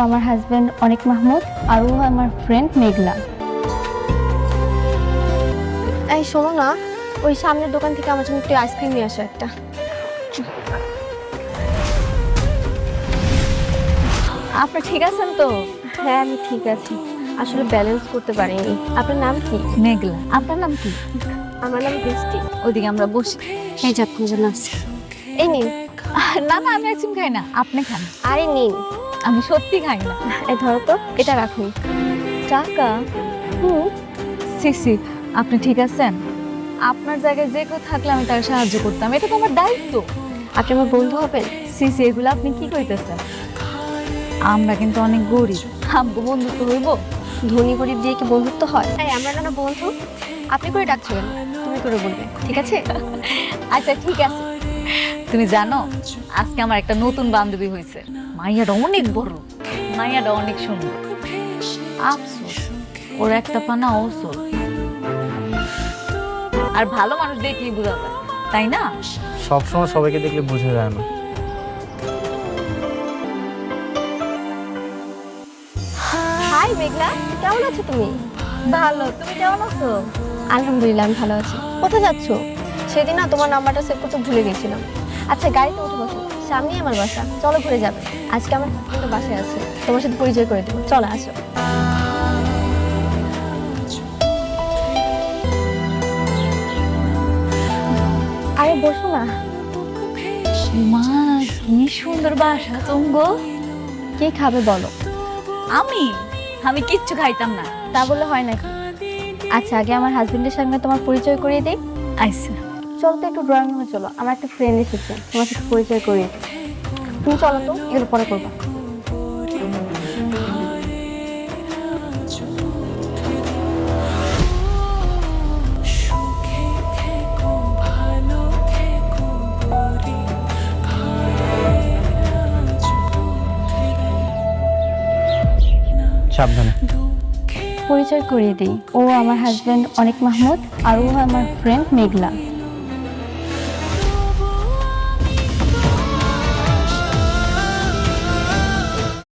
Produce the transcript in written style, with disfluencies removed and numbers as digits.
আমার হাজবেন্ড অনিক মাহমুদ, আর ও আমার ফ্রেন্ড মেঘলা। এই শোনো না, ওই সামনের দোকান থেকে আমার জন্য একটু আইসক্রিম নিয়ে আসো একটা। আপনি ঠিক আছেন তো? হ্যাঁ আমি ঠিক আছি, আসলে ব্যালেন্স করতে পারিনি। আপনার নাম কি? মেঘলা। আপনার নাম কি? আমার নাম বৃষ্টি। ওদিকে আমরা বসি। এই যাক খুঁজে আসছে। এই নিন। না না, আমি আইসক্রিম খাই না, আপনি খান। আরে নিন। আমি সত্যি খাই না। এই ধরো তো, এটা রাখুন। টাকা? হুম। সিসি, আপনি ঠিক আছেন? আপনার জায়গায় যে কেউ থাকলে আমি তার সাহায্য করতাম, এটা তো আমার দায়িত্ব। আপনি আমার বন্ধু হবেন? সিসি, এগুলো আপনি কি কইতেছেন? আমরা কিন্তু অনেক গরিব, আমগো বন্ধুত্ব হইব? ধনী গরিব দিয়ে কি বন্ধুত্ব হয়? এই আমরা না বন্ধু, আপনি করে ডাকছেন, তুমি করে বলবে, ঠিক আছে? আচ্ছা ঠিক আছে। তুমি জানো আজকে আমার একটা নতুন বান্ধবী হয়েছে। মাইয়াটা অনেক বড়, মাইয়াটা অনেক সুন্দর। আফসোস ওর একটা পানা অসল। আর ভালো মানুষ দেখলেই বোঝা যায়, তাই না? সবসময় সবাইকে দেখলে বোঝা যায় না। হাই মেঘলা, কেমন আছো তুমি? ভালো, তুমি কেমন আছো? আলহামদুলিল্লাহ আমি ভালো আছি। কোথায় যাচ্ছ? সেদিন না তোমার নাম্বারটা সেভ করতে ভুলে গেছিলাম। আচ্ছা গাড়িতে উঠে বসো, সামনেই আমার বাসা, চলো ঘুরে যাবে। আজকে আমার হাজবেন্ড বাসায় আছে, তোমার সাথে পরিচয় করে দেবো, চলো আসো। আরে বসো না। মা, কি সুন্দর বাসা তুমগো। কি খাবে বলো? আমি আমি কিচ্ছু খাইতাম না। তা বললে হয় নাকি? আচ্ছা আগে আমার হাজবেন্ডের সঙ্গে তোমার পরিচয় করিয়ে দিই। আইসা, চলো তো একটু ড্রয়িং রুমে চলো, আমার একটা ফ্রেন্ড এসেছে, তোমার সাথে পরিচয় করিয়ে দিই। তুমি চলো তো, এগুলো পরে করবা। সাবধানে। পরিচয় করিয়ে দিই, ও আমার হাজবেন্ড অনিক মাহমুদ, আর ও আমার ফ্রেন্ড মেঘলা।